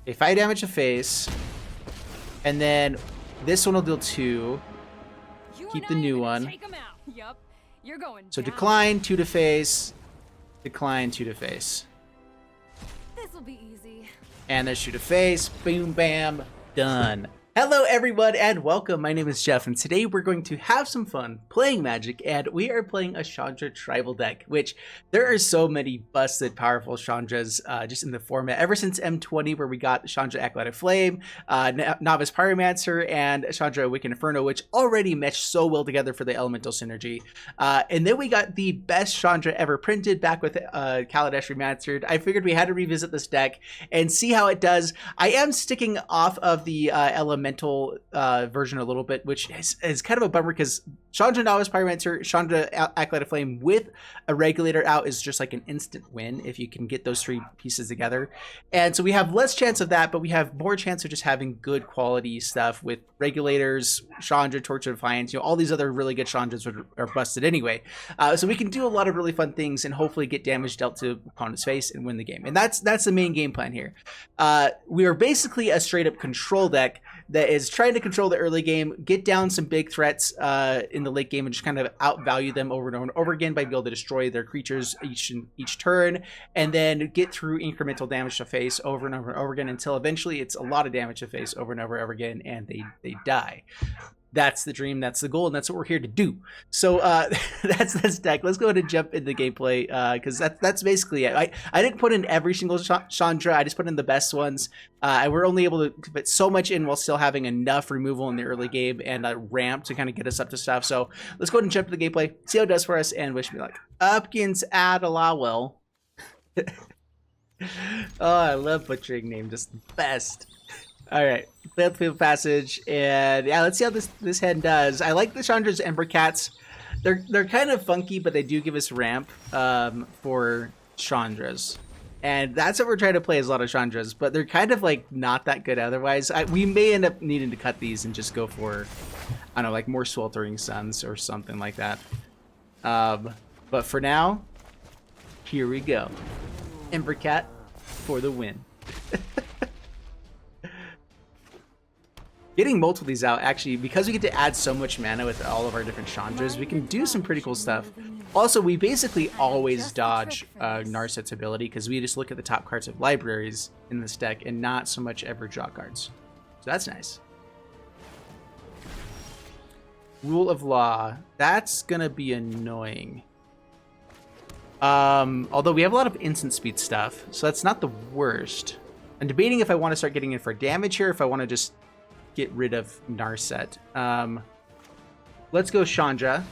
Okay, 5 damage to face. And then this one will deal 2. Keep the new one. Yep. You're going So down. decline, 2 to face. Decline, 2 to face. This'll be easy. And there's 2 to face. Boom, bam, done. Hello everyone and welcome. My name is Jeff and today we're going to have some fun playing Magic, and we are playing a Chandra tribal deck, which there are so many busted powerful Chandras just in the format ever since M20, where we got Chandra Acolyte Flame, Novice Pyromancer, and Chandra Awakened Inferno, which already meshed so well together for the elemental synergy. And then we got the best Chandra ever printed back with Kaladesh Remastered. I figured we had to revisit this deck and see how it does. I am sticking off of the elemental version a little bit, which is kind of a bummer because Chandra Novice Pyromancer, Chandra Acolyte Flame with a regulator out is just like an instant win if you can get those 3 pieces together. And so we have less chance of that, but we have more chance of just having good quality stuff with regulators, Chandra, Torch of Defiance, all these other really good Chandras are busted anyway. So we can do a lot of really fun things and hopefully get damage dealt to opponent's face and win the game. And that's the main game plan here. We are basically a straight up control deck that is trying to control the early game, get down some big threats in the late game, and just kind of outvalue them over and over again by being able to destroy their creatures each turn, and then get through incremental damage to face over and over and over again until eventually it's a lot of damage to face over and over again, and they die. That's the dream, that's the goal, and that's what we're here to do. So that's this deck. Let's go ahead and jump into gameplay, because that's basically it. I didn't put in every single Chandra, I just put in the best ones. And we're only able to put so much in while still having enough removal in the early game and a ramp to kind of get us up to stuff. So let's go ahead and jump to the gameplay, see how it does for us, and wish me luck. Upkins Adalawell. Oh, I love butchering names, just the best. All right, Battlefield Passage, and yeah, let's see how this hand does. I like the Chandra's Ember Cats. They're kind of funky, but they do give us ramp for Chandras, and that's what we're trying to play, is a lot of Chandras. But they're kind of like not that good otherwise. We may end up needing to cut these and just go for, I don't know, like more Sweltering Suns or something like that. But for now, here we go. Ember Cat for the win. Getting multiple of these out, actually, because we get to add so much mana with all of our different Chandras, we can do some pretty cool stuff. Also, we basically always dodge Narset's ability because we just look at the top cards of libraries in this deck and not so much ever draw cards. So that's nice. Rule of Law. That's gonna be annoying. Although we have a lot of instant speed stuff, so that's not the worst. I'm debating if I want to start getting in for damage here, if I want to just get rid of Narset. Let's go Chandra.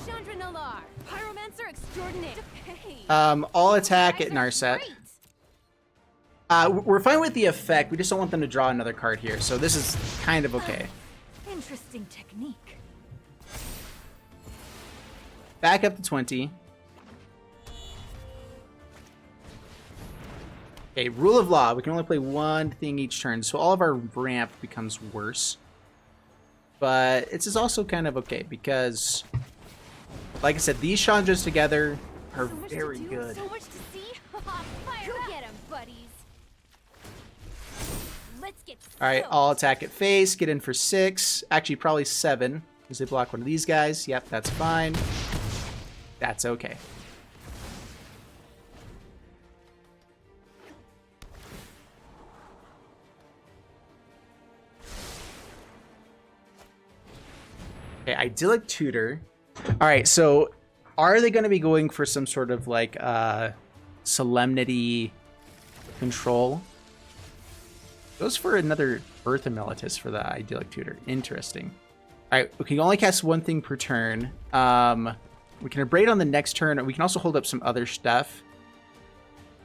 Chandra Nalar, Pyromancer extraordinaire. I'll attack at Narset. We're fine with the effect. We just don't want them to draw another card here, so this is kind of okay. Interesting technique. Back up to 20. Okay, Rule of Law. We can only play one thing each turn, so all of our ramp becomes worse. But it's also kind of okay because, like I said, these Chandras together are very good. So much to see. Fire get 'em, buddies. Let's get All right, I'll attack at face, get in for 6. Actually, probably 7 because they block one of these guys. Yep, that's fine. That's okay. Okay, Idyllic Tutor. All right, so are they going to be going for some sort of like Solemnity control? Goes for another Earth Emeritus for the Idyllic Tutor. Interesting. All right, we can only cast one thing per turn. We can Abrade on the next turn. We can also hold up some other stuff.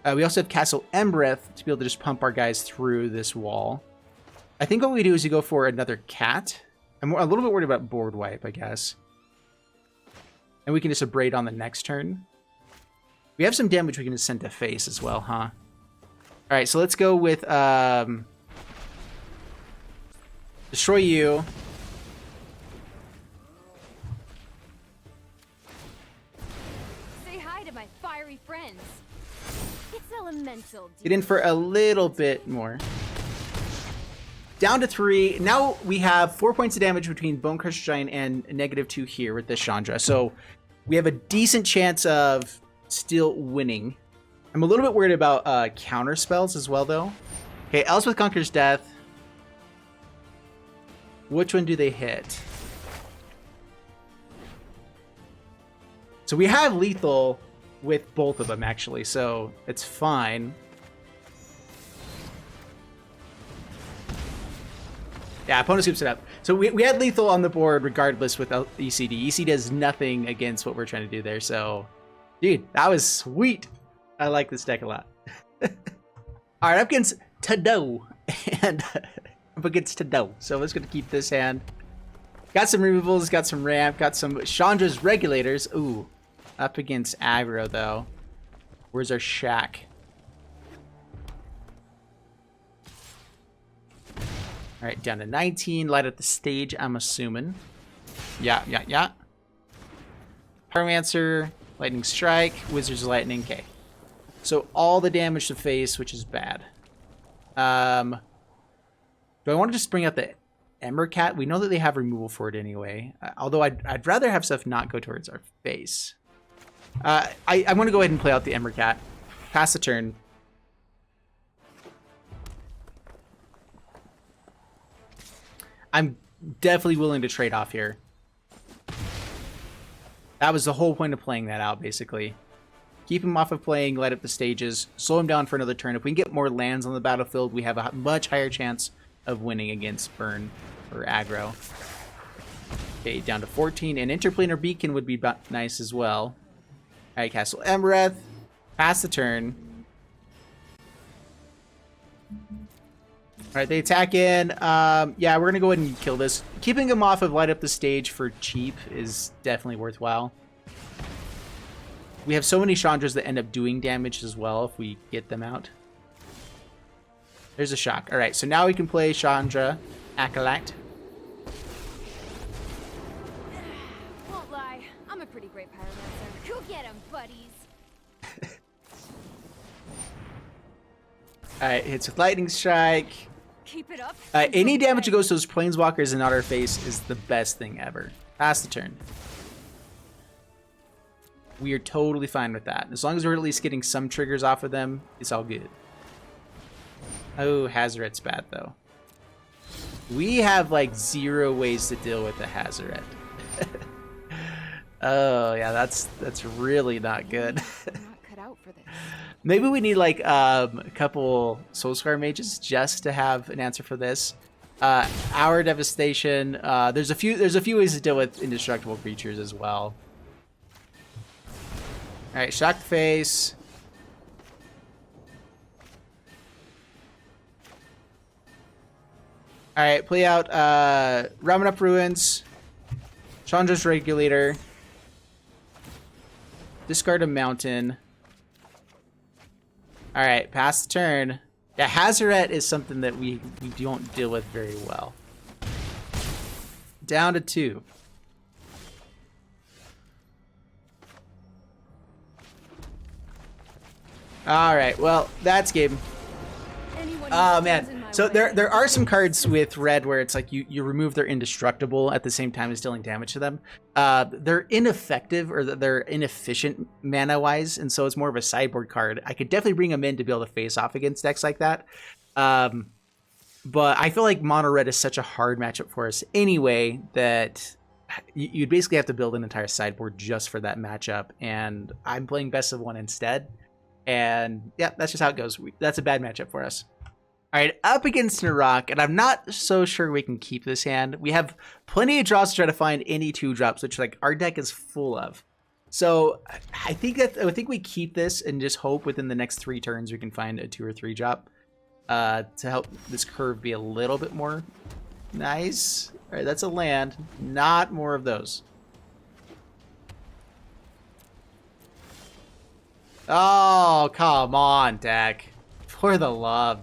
We also have Castle Embereth to be able to just pump our guys through this wall. I think what we do is you go for another cat. I'm a little bit worried about board wipe, I guess. And we can just Abrade on the next turn. We have some damage we can just send to face as well, huh? Alright, so let's go with destroy you. Say hi to my fiery friends. It's elemental. Get in for a little bit more. Down to 3. Now we have 4 points of damage between Bone Crusher Giant and -2 here with this Chandra. So we have a decent chance of still winning. I'm a little bit worried about counter spells as well, though. Okay, Elspeth Conquers Death. Which one do they hit? So we have lethal with both of them, actually, so it's fine. Yeah, opponent scoops it up. So we had lethal on the board regardless with ECD. ECD does nothing against what we're trying to do there, so... Dude, that was sweet. I like this deck a lot. Alright, up against Tado. And up against Tado. So let's gonna keep this hand. Got some removals, got some ramp, got some Chandra's regulators. Ooh. Up against aggro, though. Where's our shack? Alright, down to 19. Light up the stage, I'm assuming. Yeah. Pyromancer, Lightning Strike, Wizard's Lightning. Okay. So all the damage to face, which is bad. Do I want to just bring out the Ember Cat? We know that they have removal for it anyway. Although I'd rather have stuff not go towards our face. I want to go ahead and play out the Ember Cat. Pass the turn. I'm definitely willing to trade off here. That was the whole point of playing that out, basically. Keep him off of playing, light up the stages, slow him down for another turn. If we can get more lands on the battlefield, we have a much higher chance of winning against Burn or aggro. Okay, down to 14. And Interplanar Beacon would be nice as well. Alright, Castle Embereth. Pass the turn. Alright, they attack in. Yeah, we're going to go ahead and kill this. Keeping him off of light up the stage for cheap is definitely worthwhile. We have so many Chandras that end up doing damage as well if we get them out. There's a shock. Alright, so now we can play Chandra Acolyte. Won't lie, I'm a pretty great pyromancer. Go get him, buddies. Alright, hits with Lightning Strike. Keep it up. Any damage that goes to those Planeswalkers and not our face is the best thing ever. Pass the turn. We are totally fine with that. As long as we're at least getting some triggers off of them, it's all good. Oh, Hazoret's bad, though. We have, like, 0 ways to deal with the Hazoret. Oh, yeah, that's really not good. Not cut out for this. Maybe we need, like, a couple Soulscar mages just to have an answer for this. Our Devastation. There's a few ways to deal with indestructible creatures as well. Alright, shock the face. Alright, play out Ramen Up Ruins. Chandra's Regulator. Discard a Mountain. Alright, pass the turn. Yeah, Hazoret is something that we don't deal with very well. Down to 2. Alright, well, that's game. Oh, man. So there are some cards with red where it's like you remove their indestructible at the same time as dealing damage to them. They're ineffective or they're inefficient mana-wise, and so it's more of a sideboard card. I could definitely bring them in to be able to face off against decks like that. But I feel like mono red is such a hard matchup for us anyway that you'd basically have to build an entire sideboard just for that matchup, and I'm playing best of one instead. And yeah, that's just how it goes. That's a bad matchup for us. All right, up against Narok, and I'm not so sure we can keep this hand. We have plenty of draws to try to find any 2-drops, which like our deck is full of. So I think we keep this and just hope within the next 3 turns we can find a 2 or 3 drop to help this curve be a little bit more nice. All right, that's a land. Not more of those. Oh, come on, deck. For the love.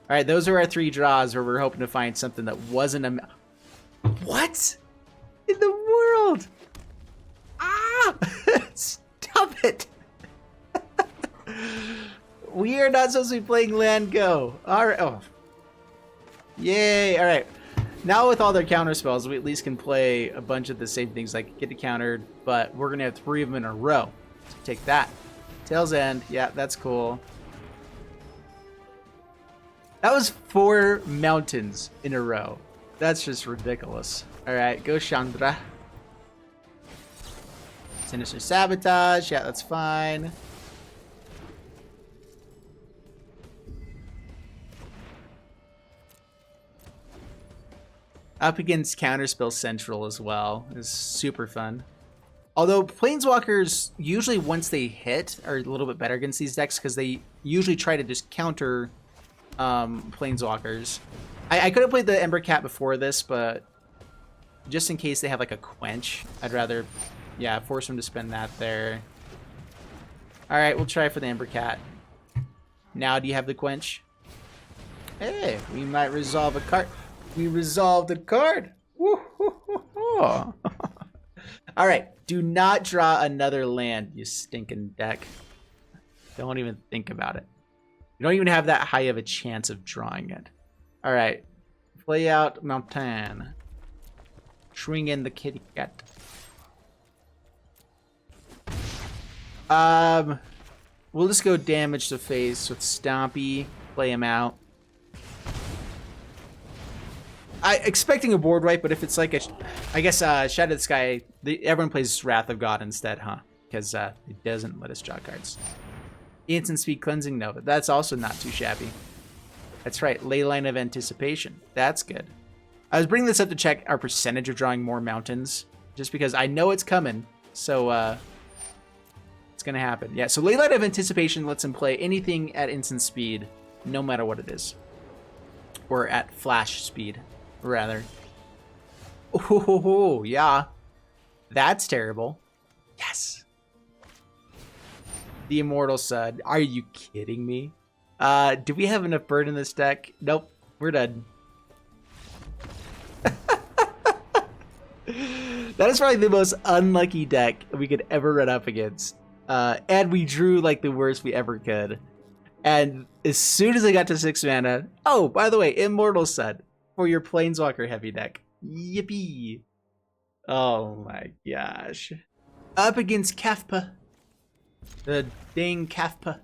All right, those are our 3 draws where we're hoping to find something that wasn't a... What? In the world? Ah! Stop it. We are not supposed to be playing land go. Alright. Oh. Yay. Alright. Now with all their counter spells, we at least can play a bunch of the same things, like get it countered, but we're going to have 3 of them in a row. So take that. Tail's End. Yeah, that's cool. That was 4 mountains in a row. That's just ridiculous. Alright, go Chandra. Sinister Sabotage. Yeah, that's fine. Up against Counterspell Central as well is super fun. Although Planeswalkers, usually once they hit, are a little bit better against these decks because they usually try to just counter Planeswalkers. I could have played the Ember Cat before this, but just in case they have like a Quench, I'd rather, yeah, force them to spend that there. Alright, we'll try for the Ember Cat. Now do you have the Quench? Hey, we might resolve a card. We resolved a card. Alright, do not draw another land, you stinking deck. Don't even think about it. You don't even have that high of a chance of drawing it. Alright, play out Mountain. Swing in the kitty cat. We'll just go damage the face with Stompy. Play him out. Expecting a board wipe, but if it's like a, I guess Shadow of the Sky, everyone plays Wrath of God instead, huh? Because it doesn't let us draw cards. Instant Speed Cleansing Nova, that's also not too shabby. That's right, Leyline of Anticipation, that's good. I was bringing this up to check our percentage of drawing more mountains, just because I know it's coming, so it's gonna happen. Yeah, so Leyline of Anticipation lets him play anything at instant speed, no matter what it is. Or at flash speed. Rather. Oh, yeah. That's terrible. Yes. The Immortal Sun. Are you kidding me? Do we have enough bird in this deck? Nope. We're done. That is probably the most unlucky deck we could ever run up against. And we drew like the worst we ever could. And as soon as I got to 6 mana... Oh, by the way, Immortal Sun. For your Planeswalker heavy deck. Yippee. Oh my gosh. Up against Kafpa. The dang Kafpa.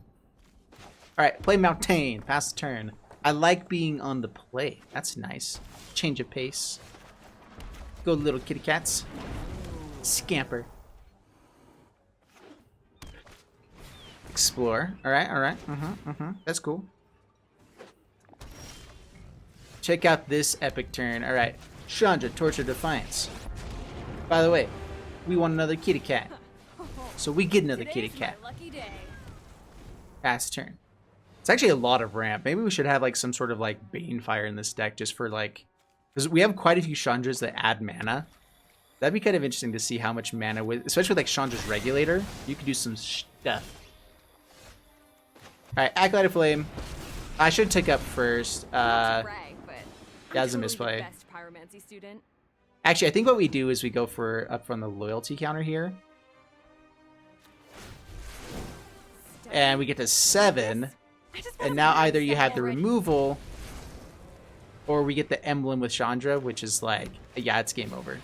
Alright, play Mountain. Pass the turn. I like being on the play. That's nice. Change of pace. Go little kitty cats. Scamper. Explore. Alright, alright. That's cool. Check out this epic turn. Alright. Chandra, Torture Defiance. By the way, we want another kitty cat. So we get another kitty cat. Pass turn. It's actually a lot of ramp. Maybe we should have like some sort of like Banefire in this deck just for like... Because we have quite a few Chandras that add mana. That'd be kind of interesting to see how much mana, with, especially with like Chandra's Regulator, you could do some stuff. Alright, Acolyte of Flame. I should take up first. That's a misplay. Actually, I think what we do is we go for up from the loyalty counter here. And we get to 7. And now either you have the removal or we get the emblem with Chandra, which is like, yeah, it's game over.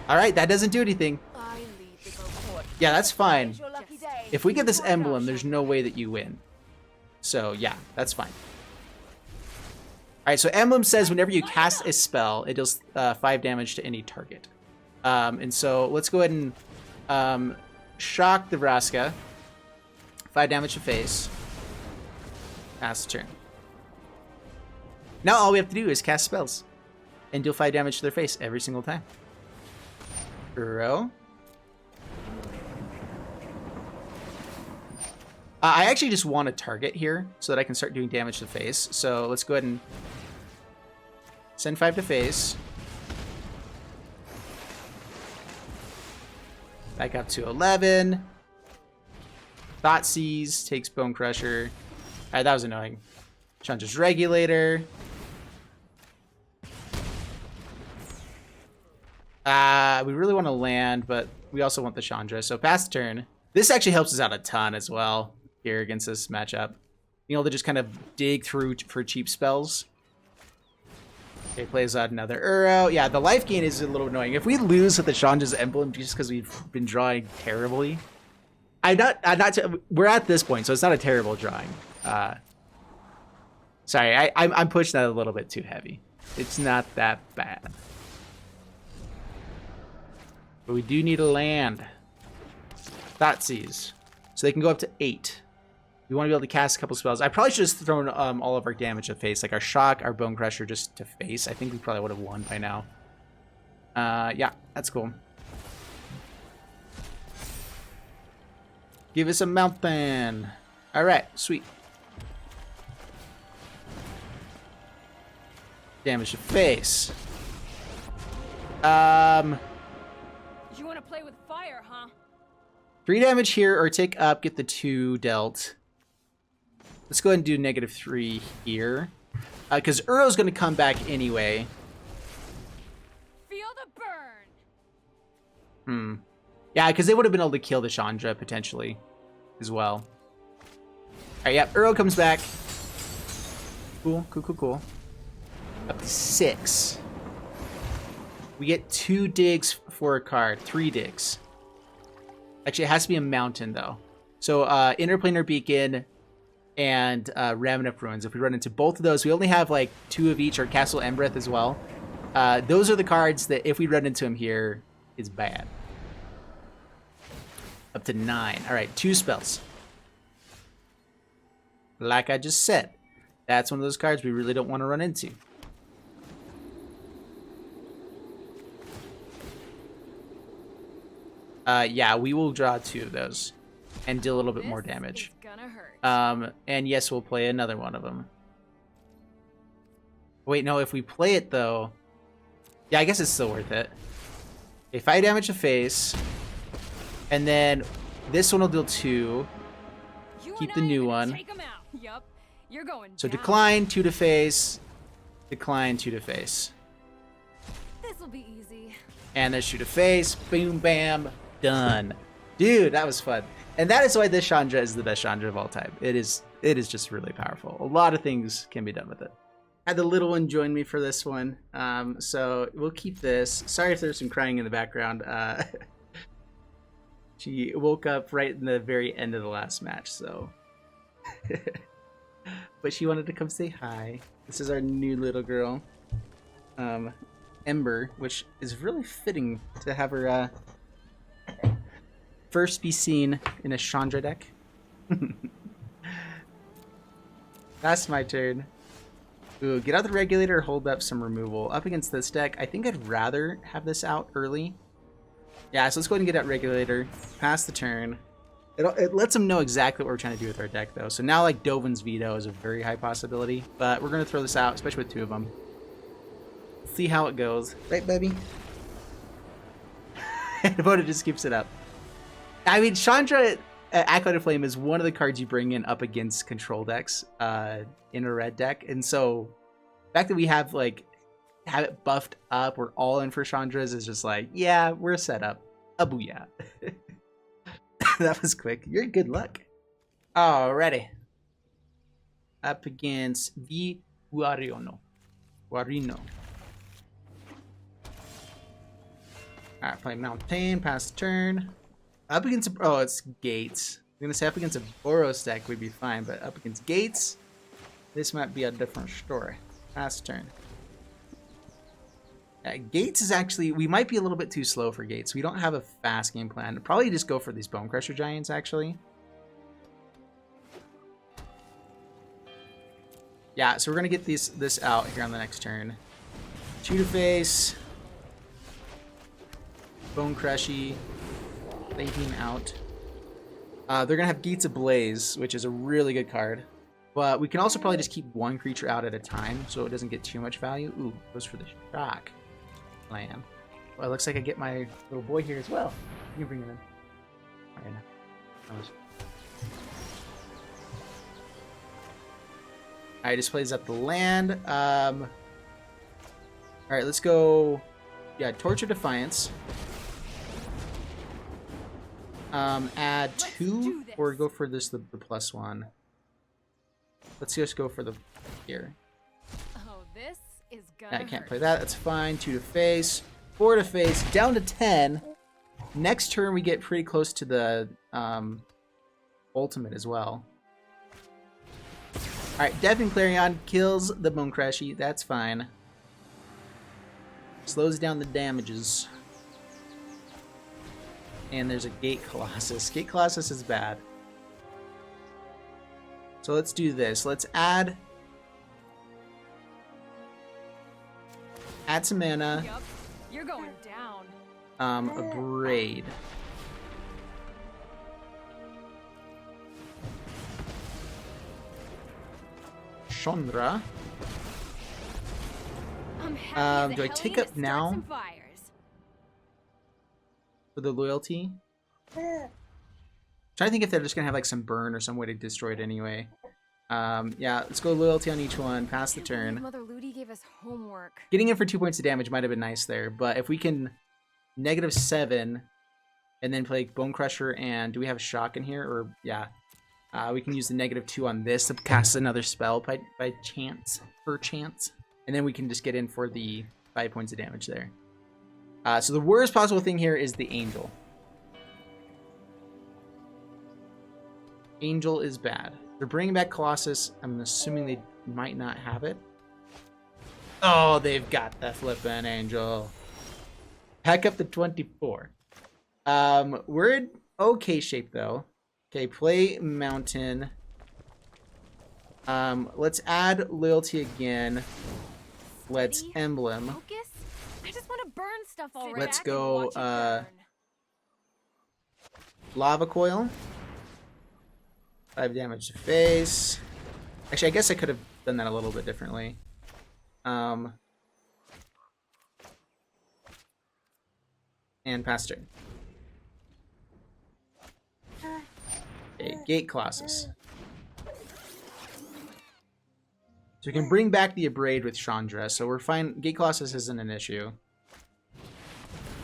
Alright, that doesn't do anything. Yeah, that's fine. If we get this emblem, there's no way that you win. So, yeah, that's fine. Alright, so Emblem says whenever you cast a spell, it deals 5 damage to any target. And so let's go ahead and shock the Vraska. 5 damage to face. Pass the turn. Now all we have to do is cast spells. And deal 5 damage to their face every single time. Row. I actually just want a target here so that I can start doing damage to the face. So let's go ahead and send 5 to face. Back up to 11. Thoughtseize takes Bone Crusher. Alright, that was annoying. Chandra's Regulator. We really want to land, but we also want the Chandra. So pass the turn. This actually helps us out a ton as well here against this matchup. Being able to just kind of dig through for cheap spells. Okay, plays out another Uro. Yeah, the life gain is a little annoying. If we lose with the Chandra's Emblem just because we've been drawing terribly, we're at this point, so it's not a terrible drawing. Sorry, I'm pushing that a little bit too heavy. It's not that bad. But we do need a land. Thoughtseize. So they can go up to 8. We want to be able to cast a couple spells. I probably should have just thrown all of our damage to face. Like our Shock, our Bone Crusher just to face. I think we probably would have won by now. Yeah, that's cool. Give us a mountain. Alright, sweet. Damage to face. You want to play with fire, huh? 3 damage here, or take up, get the 2 dealt. Let's go ahead and do -3 here. Because Uro's going to come back anyway. Feel the burn. Yeah, because they would have been able to kill the Chandra, potentially, as well. Alright, yeah, Uro comes back. Cool, cool, cool, cool. Up to 6. We get 2 digs for a card. 3 digs. Actually, it has to be a mountain, though. So, Interplanar Beacon and Remnant Ruins. If we run into both of those, we only have, like, 2 of each, or Castle Embereth as well. Those are the cards that, if we run into them here, is bad. Up to 9. Alright, 2 spells. Like I just said, that's one of those cards we really don't want to run into. Yeah, we will draw 2 of those and deal a little bit more damage. Gonna hurt. And yes, we'll play another one of them. Wait, no, if we play it though, yeah, I guess it's still worth it. Okay, 5 damage to face, and then this one will deal 2. Keep the new one. Take 'em out. Yup. You're going So down. decline 2 to face, decline 2 to face, This'll be easy. and then shoot a face. Boom, bam, done. Dude, that was fun. And that is why this Chandra is the best Chandra of all time. It is just really powerful. A lot of things can be done with it. I had the little one join me for this one, so we'll keep this. Sorry if there's some crying in the background. She woke up right in the very end of the last match, so. But she wanted to come say hi. This is our new little girl, Ember, which is really fitting to have her first be seen in a Chandra deck. That's my turn. Ooh, get out the regulator, hold up some removal. Up against this deck, I think I'd rather have this out early. Yeah, so let's go ahead and get out regulator. Pass the turn. It lets them know exactly what we're trying to do with our deck, though. So now, like, Dovin's Veto is a very high possibility. But we're going to throw this out, especially with 2 of them. See how it goes. Right, baby? And Voda just keeps it up. I mean, Chandra, Acolyte of Flame is one of the cards you bring in up against control decks in a red deck. And so, the fact that we have, like, have it buffed up, we're all in for Chandras, is just like, yeah, we're set up. A booyah. That was quick. You're good luck. Alrighty. Up against the Guarino. Alright, play Mountain, pass the turn. Up against oh, it's Gates. I'm gonna say up against a Boros deck would be fine, but up against Gates, this might be a different story. Pass the turn. Gates is actually, we might be a little bit too slow for Gates. We don't have a fast game plan. Probably just go for these Bone Crusher Giants, actually. Yeah, so we're going to get this out here on the next turn. 2 to face. Bone Crushy. Thinking out. They're going to have Gates Ablaze, which is a really good card. But we can also probably just keep 1 creature out at a time, so it doesn't get too much value. Ooh, goes for the shock. Land. Well, it looks like I get my little boy here as well. You can bring him in. Alright, now. Alright, displays up the land. Alright, let's go. Yeah, Torture Defiance. Add 2 or go for this the +1. Let's just go for the here. Oh, this is gonna I can't hurt. play that. That's fine. 2 to face, 4 to face, down to 10. Next turn we get pretty close to the ultimate as well. All right, Deafening Clarion kills the Bone Crushy. That's fine. Slows down the damages. And there's a Gate Colossus. Gate Colossus is bad. So let's do this. Let's add some mana. Yup, you're going down. A Braid. CHANDRA. I'm happy Do I take up now Fires. for the loyalty? Trying to think if they're just gonna have like some burn or some way to destroy it anyway. Yeah, let's go loyalty on each one. Pass the turn. Mother Ludi gave us homework. Getting in for 2 points of damage might have been nice there, but if we can -7 and then play Bone Crusher, and do we have a shock in here? Or yeah, we can use the -2 on this to cast another spell by chance, perchance, and then we can just get in for the 5 points of damage there. So the worst possible thing here is the Angel. Angel is bad. They're bringing back Colossus. I'm assuming they might not have it. Oh, they've got the flippin' Angel. Pack up the 24. We're in okay shape though. Okay, play Mountain. Let's add loyalty again. Let's Steady, emblem. Focus. I just want to burn stuff already. Let's Back and go, watch it burn. Lava Coil. 5 damage to face. Actually, I guess I could have done that a little bit differently. And pass turn. Okay, Gate Colossus. So we can bring back the Abrade with Chandra, so we're fine. Gate Colossus isn't an issue.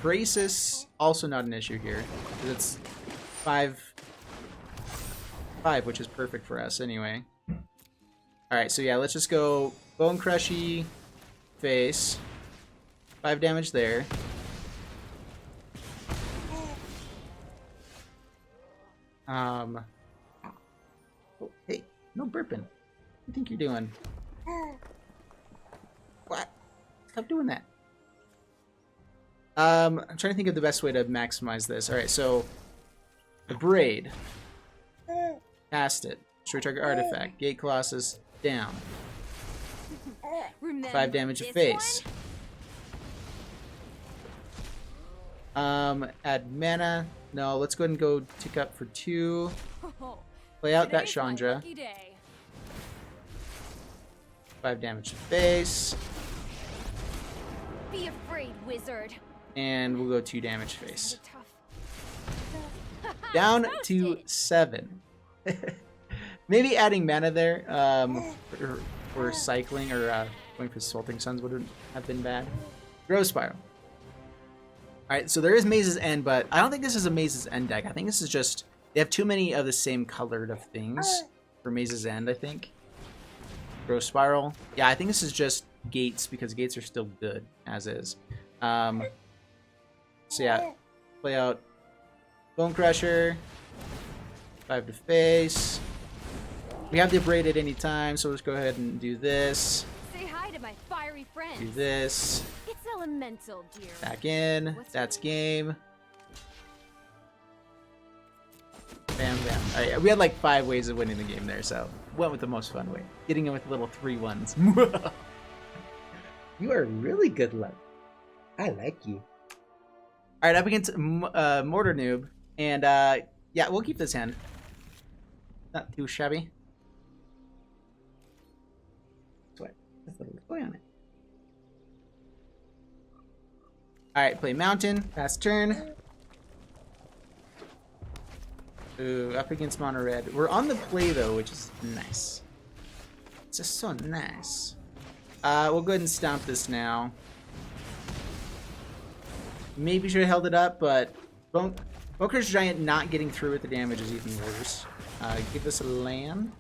Bracis, also not an issue here, because it's 5, which is perfect for us anyway. Alright, so yeah, let's just go Bone Crushy, face. 5 damage there. Oh, hey, no burping. What do you think you're doing? What? Stop doing that. I'm trying to think of the best way to maximize this. Alright, so the Braid. Cast it. Destroy target artifact. Gate Colossus down. Remember 5 damage to this face. Add mana. No, let's go ahead and go tick up for 2. one? Oh, Play out that today's my Chandra. lucky day. 5 damage to face. Be afraid, wizard. And we'll go 2 damage to face. Tough. Down Toasted. to 7. Maybe adding mana there, or cycling, or going for Salting Suns wouldn't have been bad. Growth Spiral. Alright, so there is Maze's End, but I don't think this is a Maze's End deck. I think this is just, they have too many of the same colored of things for Maze's End, I think. Growth Spiral. Yeah, I think this is just Gates, because Gates are still good, as is. So yeah, play out Bone Crusher. 5 to face. We have the Abrade at any time, so let's go ahead and do this. Say hi to my fiery friends. Do this. It's elemental, dear. Back in. What's That's your game. Bam, bam. Alright, we had like 5 ways of winning the game there, so went with the most fun way. Getting in with little 3-1s. You are really good luck. I like you. Alright, up against Mortar Noob. And yeah, we'll keep this hand. Not too shabby. Sweat. That's a little toy on it. Alright, play Mountain. Pass turn. Ooh, up against Mono Red. We're on the play though, which is nice. It's just so nice. We'll go ahead and stomp this now. Maybe should have held it up, but Bone Poker's Giant not getting through with the damage is even worse. Give us a land.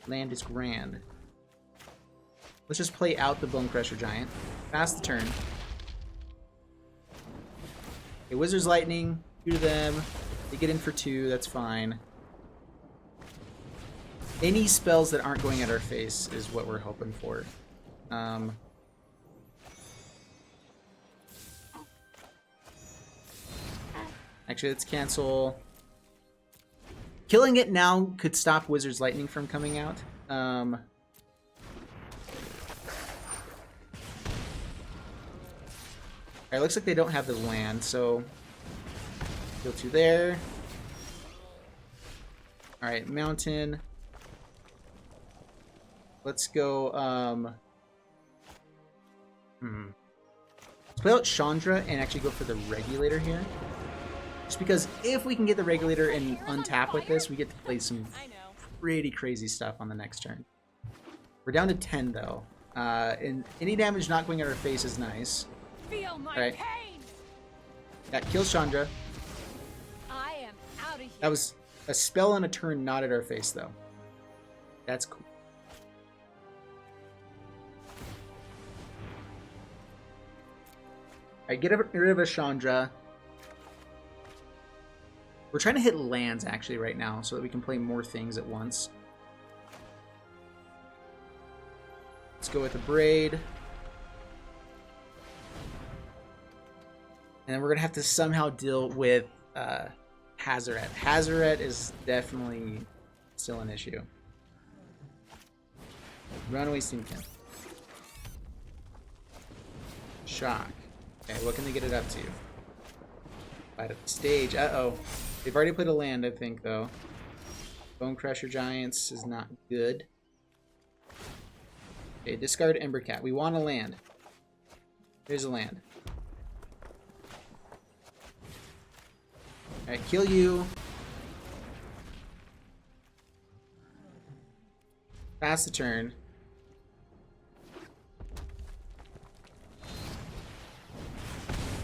Land is grand. Let's just play out the Bone Crusher Giant. Pass the turn. Okay, Wizard's Lightning. 2 to them. They get in for 2. That's fine. Any spells that aren't going at our face is what we're hoping for. Actually, let's cancel. Killing it now could stop Wizard's Lightning from coming out. Alright, looks like they don't have the land, so deal 2 there. Alright, Mountain. Let's go, let's play out Chandra and actually go for the Regulator here. Just because if we can get the Regulator and untap with this, we get to play some pretty crazy stuff on the next turn. We're down to 10 though. And any damage not going at our face is nice. Feel my Alright. pain. That kills Chandra. I am out of here. That was a spell on a turn not at our face though. That's cool. Alright, get rid of a Chandra. We're trying to hit lands actually right now so that we can play more things at once. Let's go with the Braid. And then we're going to have to somehow deal with Hazaret. Hazaret is definitely still an issue. Runaway Steamkin. Shock. Okay, what can they get it up to? Light up the stage. Uh-oh. They've already put a land, I think, though. Bone Crusher Giants is not good. Okay, discard Embercat. We want a land. Here's a land. Alright, kill you. Pass the turn.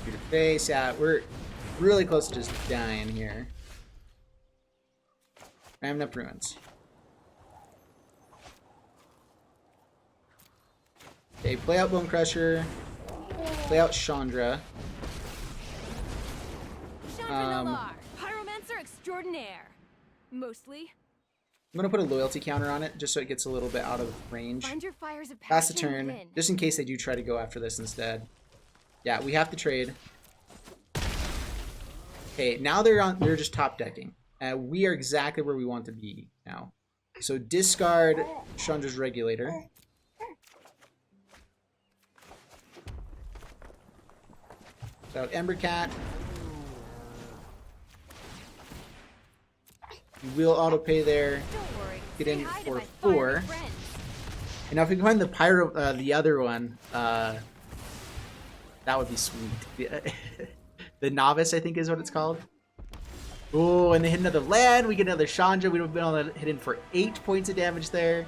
Shoot your face. Yeah, we're really close to just dying here. Ramming up Ruins. Okay, play out Bone Crusher. Play out Chandra. Chandra Pyromancer extraordinaire. Mostly. I'm gonna put a loyalty counter on it just so it gets a little bit out of range. Find your fires of Pass the passion turn, within. just in case they do try to go after this instead. Yeah, we have to trade. Okay, now they're just top decking. We are exactly where we want to be now. So discard Chandra's Regulator. Without Embercat. You will auto pay there. Don't worry. Get Say in hi to for my 4. fiery friends. And now if we can find the Pyro, the other one, that would be sweet. The Novice, I think is what it's called. Oh, and they hit another land. We get another Chandra. We would have been able to hit in for 8 points of damage there.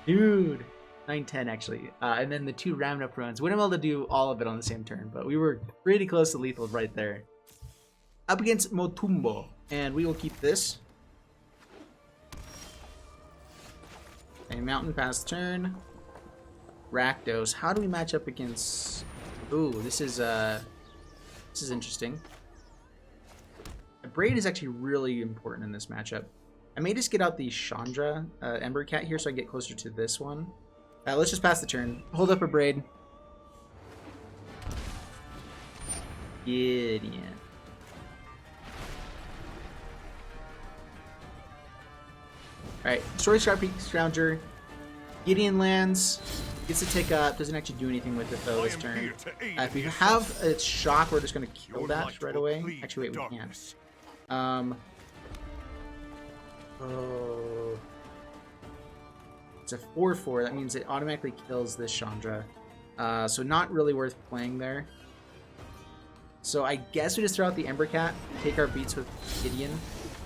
Dude. 9-10 actually. And then the 2 rammed up runs. Wouldn't have been able to do all of it on the same turn, but we were pretty close to lethal right there. Up against Motumbo. And we will keep this. A Mountain pass turn. Rakdos. How do we match up against... Ooh, this is interesting. A Braid is actually really important in this matchup. I may just get out the Chandra Embercat here so I get closer to this one. Let's just pass the turn. Hold up a Braid. Gideon. Alright, Story Sharp Scrounger. Gideon lands. Gets to take up. Doesn't actually do anything with it though this turn. If we have its shock, we're just going to kill that right away. Actually, wait, we can't. Oh. It's a 4/4. That means it automatically kills this Chandra. So not really worth playing there. So I guess we just throw out the Embercat, take our beats with Gideon.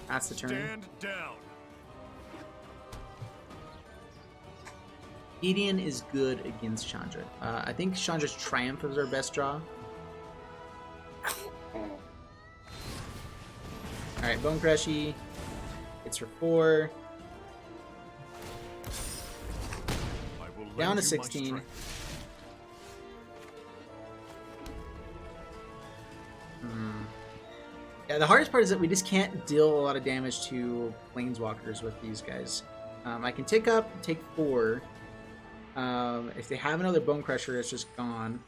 That's the turn. Stand down. Gideon is good against Chandra. I think Chandra's Triumph is our best draw. Alright, Bone Crushy. It's for 4. Down to 16. Yeah, the hardest part is that we just can't deal a lot of damage to planeswalkers with these guys. I can take 4. If they have another Bone Crusher, it's just gone.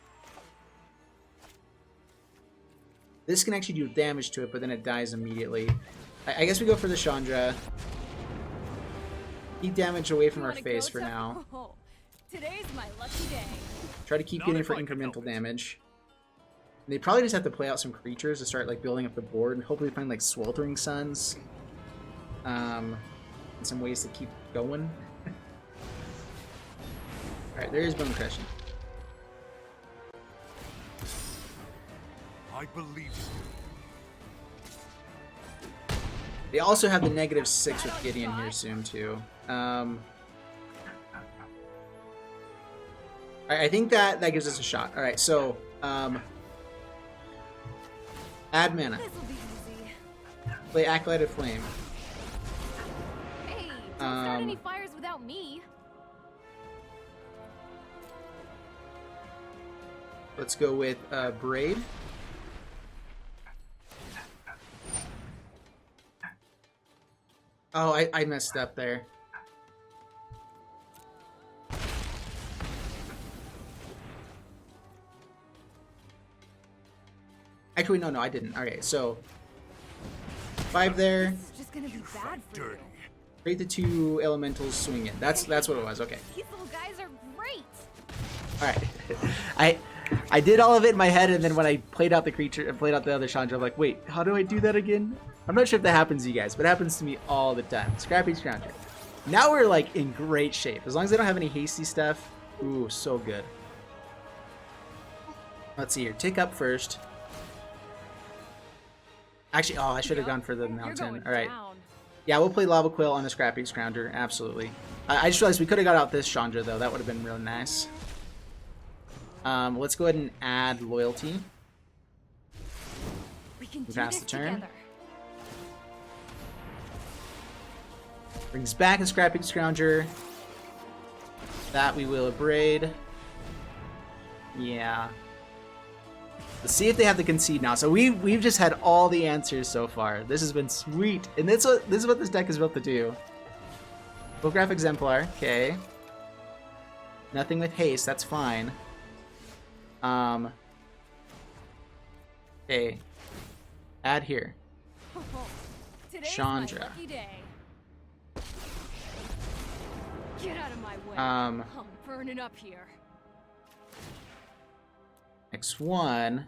This can actually do damage to it, but then it dies immediately. I guess we go for the Chandra. Keep damage away from our face for now. Oh, today's my lucky day. Try to keep getting for incremental damage. And they probably just have to play out some creatures to start like building up the board and hopefully find like Sweltering Suns. And some ways to keep going. Alright, there is Bone Crushing. I believe They also have the -6 with Gideon here soon too. I think that gives us a shot. All right, so add mana. This'll be easy. Play Acolyte of Flame. Hey, don't start any fires without me. Let's go with Braid. Oh, I messed up there. Actually, no, I didn't. Okay, so 5 there. This is just gonna be bad for you. Create the 2 elementals, swing it. That's what it was. Okay. These little guys are great. All right. I did all of it in my head, and then when I played out the creature and played out the other Chandra, I'm like, wait, how do I do that again? I'm not sure if that happens to you guys, but it happens to me all the time. Scrappy Chandra. Now we're like in great shape. As long as they don't have any hasty stuff. Ooh, so good. Let's see here. Tick up first. Actually, oh, I should have gone for the mountain. All right. Yeah, we'll play Lava Quill on the Scrappy Scrounger. Absolutely. I just realized we could have got out this Chandra, though. That would have been really nice. Let's go ahead and add Loyalty. We can do Pass this the turn. together. Brings back a Scrappy Scrounger. That we will Braid. Yeah. Let's see if they have the Concede now. So we've just had all the answers so far. This has been sweet, and this is what this deck is built to do. Photograph Exemplar. Okay. Nothing with haste. That's fine. Okay. Add here. Today's Chandra. my lucky day. Get out of my way. Um, I'm burning up here. X1.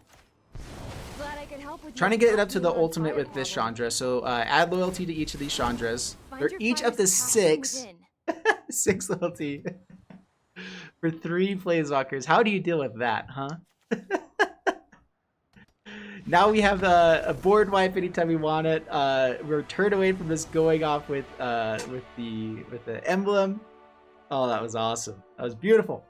Glad I could help with Trying to your get it up to the popular ultimate fire with this problem. Chandra. So add loyalty to each of these Chandras. Find They're your each up fire's to passion 6. within. 6 loyalty. For 3 Planeswalkers. How do you deal with that, huh? Now we have a board wipe anytime we want it. We're turned away from just going off with the emblem. Oh, that was awesome. That was beautiful.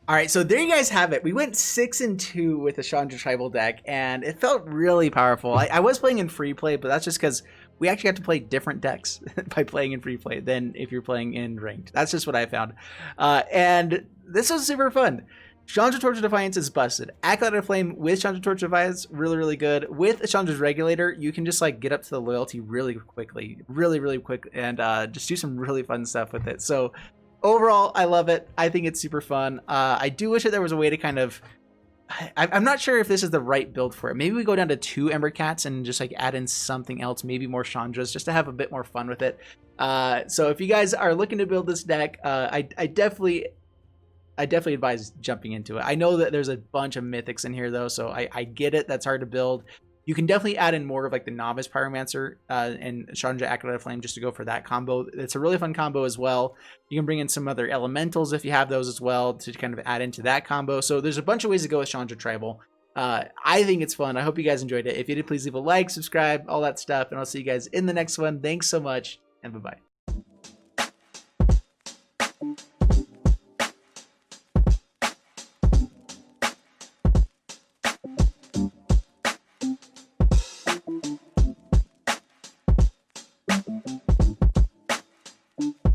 All right, so there you guys have it. We went 6-2 with the Chandra Tribal deck, and it felt really powerful. I was playing in free play, but that's just because we actually have to play different decks by playing in free play than if you're playing in ranked. That's just what I found. And this was super fun. Chandra Torch of Defiance is busted. Acolyte of Flame with Chandra Torch of Defiance, really, really good. With Chandra's Regulator, you can just like get up to the loyalty really quickly. Really, really quick, and just do some really fun stuff with it. So overall, I love it. I think it's super fun. I do wish that there was a way to kind of... I'm not sure if this is the right build for it. Maybe we go down to 2 Ember Cats and just like add in something else, maybe more Chandras, just to have a bit more fun with it. So if you guys are looking to build this deck, I definitely advise jumping into it. I know that there's a bunch of mythics in here though, so I get it. That's hard to build. You can definitely add in more of like the Novice Pyromancer and Chandra Acolyte of Flame just to go for that combo. It's a really fun combo as well. You can bring in some other elementals if you have those as well to kind of add into that combo. So there's a bunch of ways to go with Chandra Tribal. I think it's fun. I hope you guys enjoyed it. If you did, please leave a like, subscribe, all that stuff, and I'll see you guys in the next one. Thanks so much, and bye-bye. bye.